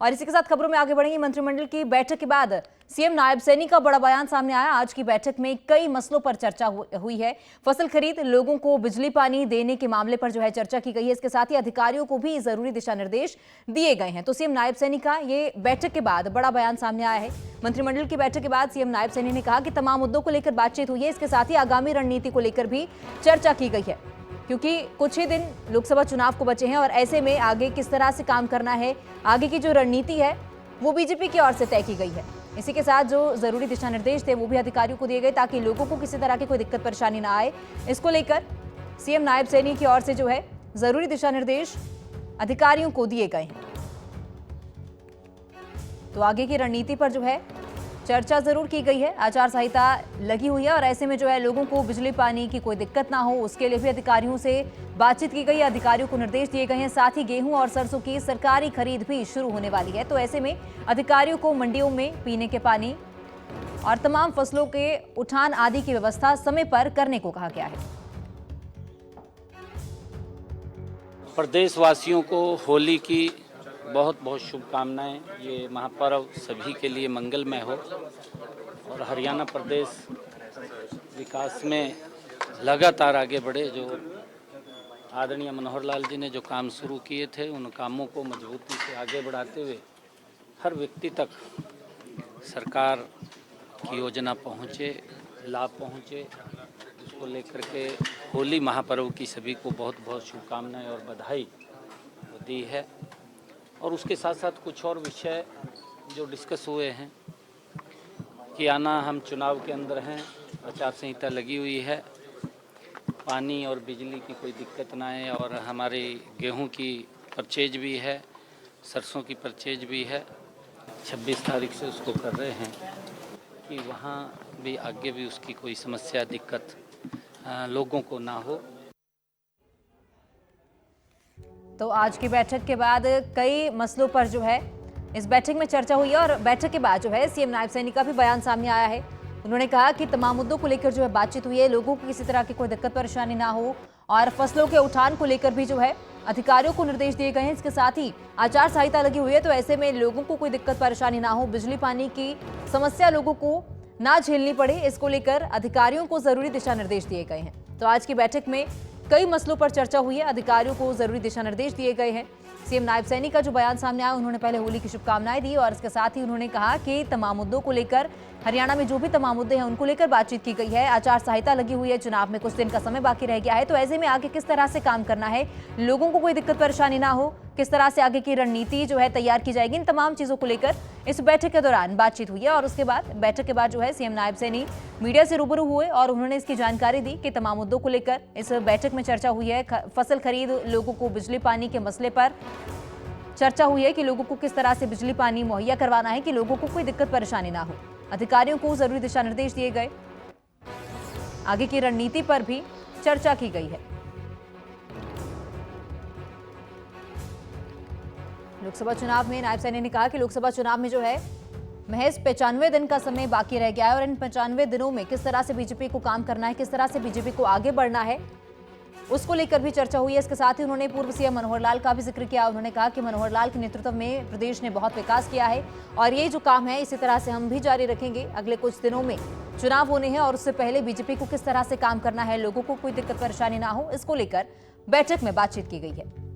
और इसी के साथ खबरों में आगे बढ़ेंगे। मंत्रिमंडल की बैठक के बाद सीएम नायब सैनी का बड़ा बयान सामने आया। आज की बैठक में कई मसलों पर चर्चा हुई है। फसल खरीद, लोगों को बिजली पानी देने के मामले पर जो है चर्चा की गई है। इसके साथ ही अधिकारियों को भी जरूरी दिशा निर्देश दिए गए हैं। तो सीएम नायब सैनी का ये बैठक के बाद बड़ा बयान सामने आया है। मंत्रिमंडल की बैठक के बाद सीएम नायब सैनी ने कहा कि तमाम मुद्दों को लेकर बातचीत हुई है। इसके साथ ही आगामी रणनीति को लेकर भी चर्चा की गई है, क्योंकि कुछ ही दिन लोकसभा चुनाव को बचे हैं और ऐसे में आगे किस तरह से काम करना है, आगे की जो रणनीति है वो बीजेपी की ओर से तय की गई है। इसी के साथ जो जरूरी दिशा निर्देश थे वो भी अधिकारियों को दिए गए ताकि लोगों को किसी तरह की कोई दिक्कत परेशानी ना आए। इसको लेकर सीएम नायब सैनी की ओर से जो है जरूरी दिशा निर्देश अधिकारियों को दिए गए हैं। तो आगे की रणनीति पर जो है चर्चा जरूर की गई है। आचार संहिता लगी हुई है और ऐसे में जो है लोगों को बिजली पानी की कोई दिक्कत ना हो, उसके लिए भी अधिकारियों से बातचीत की गई है। अधिकारियों को निर्देश दिए गए हैं। साथ ही गेहूं और सरसों की सरकारी खरीद भी शुरू होने वाली है। तो ऐसे में अधिकारियों को मंडियों में पीने के पानी और तमाम फसलों के उठान आदि की व्यवस्था समय पर करने को कहा गया है। प्रदेशवासियों को होली की बहुत बहुत शुभकामनाएं। ये महापर्व सभी के लिए मंगलमय हो और हरियाणा प्रदेश विकास में लगातार आगे बढ़े। जो आदरणीय मनोहर लाल जी ने जो काम शुरू किए थे, उन कामों को मजबूती से आगे बढ़ाते हुए हर व्यक्ति तक सरकार की योजना पहुँचे, लाभ पहुँचे, इसको लेकर के होली महापर्व की सभी को बहुत बहुत शुभकामनाएं और बधाई दी है। और उसके साथ साथ कुछ और विषय जो डिस्कस हुए हैं कि आना हम चुनाव के अंदर हैं, आचार संहिता लगी हुई है, पानी और बिजली की कोई दिक्कत ना आए और हमारे गेहूं की परचेज भी है, सरसों की परचेज भी है। 26 तारीख से उसको कर रहे हैं कि वहाँ भी आगे भी उसकी कोई समस्या दिक्कत लोगों को ना हो। तो आज की बैठक के बाद कई मसलों पर जो है इस बैठक में चर्चा हुई है और बैठक के बाद जो है सीएम नायब सैनी का भी बयान सामने आया है। उन्होंने कहा कि तमाम मुद्दों को लेकर जो है बातचीत हुई है, लोगों को किसी तरह की कोई दिक्कत परेशानी ना हो और फसलों के उठान को लेकर भी जो है अधिकारियों को निर्देश दिए गए हैं। इसके साथ ही आचार संहिता लगी हुई है, तो ऐसे में लोगों को कोई दिक्कत परेशानी ना हो, बिजली पानी की समस्या लोगों को ना झेलनी पड़े, इसको लेकर अधिकारियों को जरूरी दिशा निर्देश दिए गए हैं। तो आज की बैठक में कई मसलों पर चर्चा हुई है, अधिकारियों को जरूरी दिशा निर्देश दिए गए हैं। सीएम नायब सैनी का जो बयान सामने आया, उन्होंने पहले होली की शुभकामनाएं दी और इसके साथ ही उन्होंने कहा कि तमाम मुद्दों को लेकर हरियाणा में जो भी तमाम मुद्दे हैं उनको लेकर बातचीत की गई है। आचार संहिता लगी हुई है, चुनाव में कुछ दिन का समय बाकी रह गया है, तो ऐसे में आगे किस तरह से काम करना है, लोगों को कोई दिक्कत परेशानी ना हो, किस तरह से आगे की रणनीति जो है तैयार की जाएगी, इन तमाम चीजों को लेकर इस बैठक के दौरान बातचीत हुई है। और उसके बाद बैठक के बाद जो है सीएम नायब सैनी मीडिया से रूबरू हुए और उन्होंने इसकी जानकारी दी कि तमाम मुद्दों को लेकर इस बैठक में चर्चा हुई है। फसल खरीद, लोगों को बिजली पानी के मसले पर चर्चा हुई है कि लोगों को किस तरह से बिजली पानी मुहैया करवाना है कि लोगों को कोई दिक्कत परेशानी ना हो। अधिकारियों को जरूरी दिशा निर्देश दिए गए। आगे की रणनीति पर भी चर्चा की गई है। लोकसभा चुनाव में नायब सैनी ने कहा कि लोकसभा चुनाव में जो है महज 95 दिन का समय बाकी रह गया है और इन 95 दिनों में किस तरह से बीजेपी को काम करना है, किस तरह से बीजेपी को आगे बढ़ना है, उसको लेकर भी चर्चा हुई है। इसके साथ ही उन्होंने पूर्व सीएम मनोहर लाल का भी जिक्र किया। उन्होंने कहा कि मनोहर लाल के नेतृत्व में प्रदेश ने बहुत विकास किया है और ये जो काम है इसी तरह से हम भी जारी रखेंगे। अगले कुछ दिनों में चुनाव होने हैं और उससे पहले बीजेपी को किस तरह से काम करना है, लोगों को कोई दिक्कत परेशानी ना हो, इसको लेकर बैठक में बातचीत की गई है।